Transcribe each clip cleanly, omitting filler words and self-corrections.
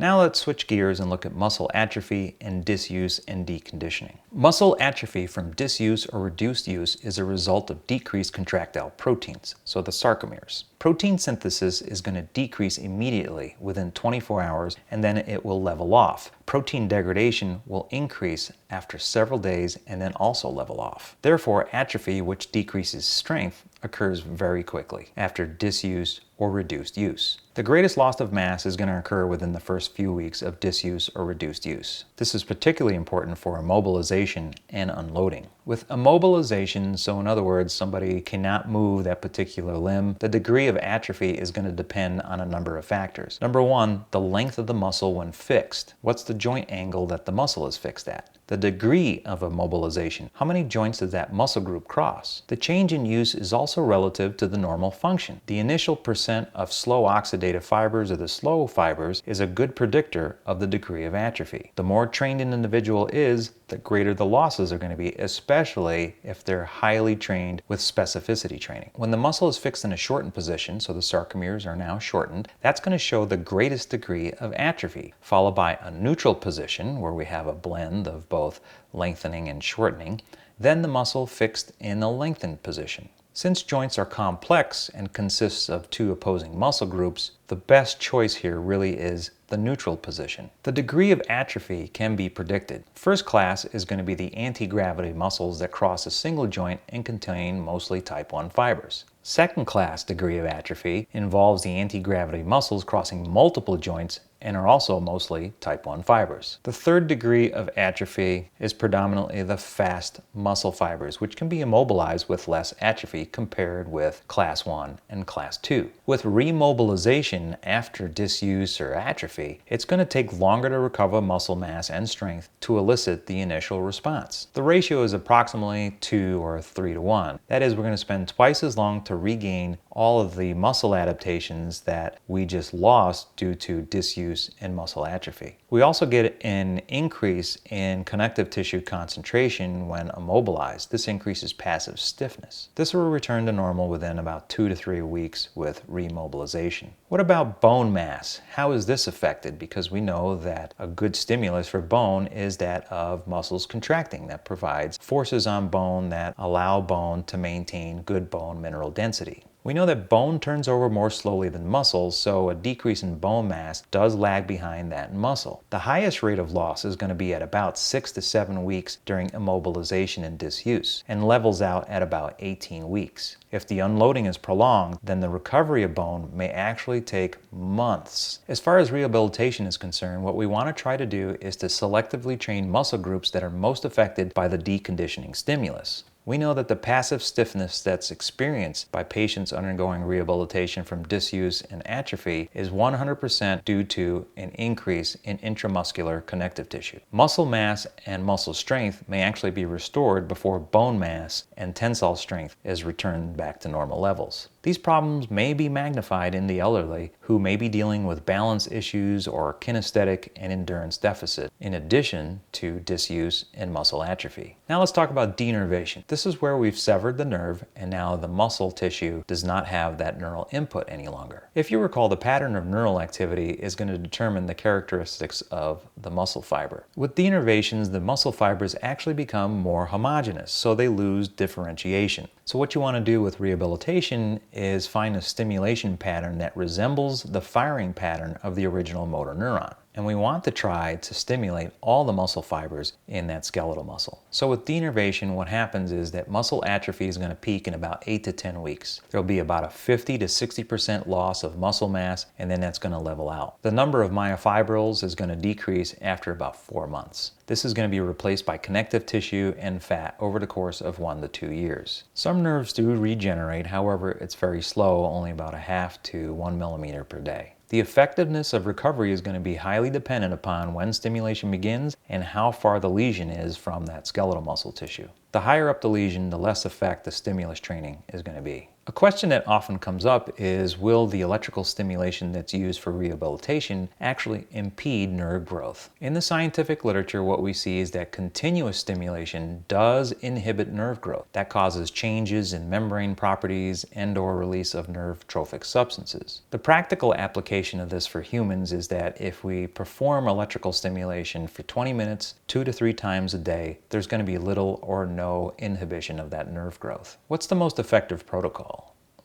Now let's switch gears and look at muscle atrophy and disuse and deconditioning. Muscle atrophy from disuse or reduced use is a result of decreased contractile proteins, so the sarcomeres. Protein synthesis is going to decrease immediately within 24 hours and then it will level off. Protein degradation will increase after several days and then also level off. Therefore, atrophy, which decreases strength, occurs very quickly after disuse or reduced use. The greatest loss of mass is going to occur within the first few weeks of disuse or reduced use. This is particularly important for immobilization and unloading. With immobilization, so in other words, somebody cannot move that particular limb, the degree of atrophy is going to depend on a number of factors. Number one, the length of the muscle when fixed. What's the joint angle that the muscle is fixed at? The degree of immobilization. How many joints does that muscle group cross? The change in use is also relative to the normal function. The initial percent of slow oxidative fibers or the slow fibers is a good predictor of the degree of atrophy. The more trained an individual is, the greater the losses are going to be, especially if they're highly trained with specificity training. When the muscle is fixed in a shortened position, so the sarcomeres are now shortened, that's going to show the greatest degree of atrophy, followed by a neutral position where we have a blend of both lengthening and shortening, then the muscle fixed in a lengthened position. Since joints are complex and consists of two opposing muscle groups, the best choice here really is the neutral position. The degree of atrophy can be predicted. First class is going to be the anti-gravity muscles that cross a single joint and contain mostly type 1 fibers. Second class degree of atrophy involves the anti-gravity muscles crossing multiple joints and are also mostly type 1 fibers. The third degree of atrophy is predominantly the fast muscle fibers, which can be immobilized with less atrophy compared with class 1 and class 2. With remobilization after disuse or atrophy, it's going to take longer to recover muscle mass and strength to elicit the initial response. The ratio is approximately 2 or 3 to 1. That is, we're going to spend twice as long to regain all of the muscle adaptations that we just lost due to disuse and muscle atrophy. We also get an increase in connective tissue concentration when immobilized. This increases passive stiffness. This will return to normal within about 2 to 3 weeks with remobilization. What about bone mass? How is this affected? Because we know that a good stimulus for bone is that of muscles contracting, that provides forces on bone that allow bone to maintain good bone mineral density. We know that bone turns over more slowly than muscles, so a decrease in bone mass does lag behind that in muscle. The highest rate of loss is going to be at about 6 to 7 weeks during immobilization and disuse, and levels out at about 18 weeks. If the unloading is prolonged, then the recovery of bone may actually take months. As far as rehabilitation is concerned, what we want to try to do is to selectively train muscle groups that are most affected by the deconditioning stimulus. We know that the passive stiffness that's experienced by patients undergoing rehabilitation from disuse and atrophy is 100% due to an increase in intramuscular connective tissue. Muscle mass and muscle strength may actually be restored before bone mass and tensile strength is returned back to normal levels. These problems may be magnified in the elderly who may be dealing with balance issues or kinesthetic and endurance deficit, in addition to disuse and muscle atrophy. Now let's talk about denervation. This is where we've severed the nerve and now the muscle tissue does not have that neural input any longer. If you recall, the pattern of neural activity is going to determine the characteristics of the muscle fiber. With denervations, the muscle fibers actually become more homogeneous, so they lose differentiation. So what you want to do with rehabilitation is find a stimulation pattern that resembles the firing pattern of the original motor neuron. And we want to try to stimulate all the muscle fibers in that skeletal muscle. So with denervation, what happens is that muscle atrophy is going to peak in about 8 to 10 weeks. There'll be about a 50 to 60% loss of muscle mass, and then that's going to level out. The number of myofibrils is going to decrease after about 4 months. This is going to be replaced by connective tissue and fat over the course of 1 to 2 years. Some nerves do regenerate, however, it's very slow, only about a half to 1 millimeter per day. The effectiveness of recovery is going to be highly dependent upon when stimulation begins and how far the lesion is from that skeletal muscle tissue. The higher up the lesion, the less effect the stimulus training is going to be. A question that often comes up is, will the electrical stimulation that's used for rehabilitation actually impede nerve growth? In the scientific literature, what we see is that continuous stimulation does inhibit nerve growth. That causes changes in membrane properties and/or release of nerve trophic substances. The practical application of this for humans is that if we perform electrical stimulation for 20 minutes, 2 to 3 times a day, there's going to be little or no inhibition of that nerve growth. What's the most effective protocol?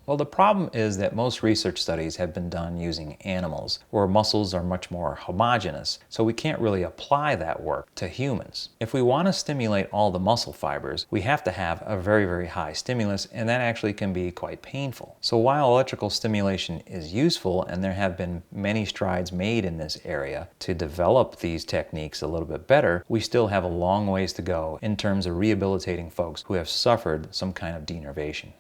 Well, the problem is that most research studies have been done using animals, where muscles are much more homogeneous, so we can't really apply that work to humans. If we want to stimulate all the muscle fibers, we have to have a very, very high stimulus, and that actually can be quite painful. So while electrical stimulation is useful, and there have been many strides made in this area to develop these techniques a little bit better, we still have a long ways to go in terms of rehabilitating folks who have suffered some kind of denervation.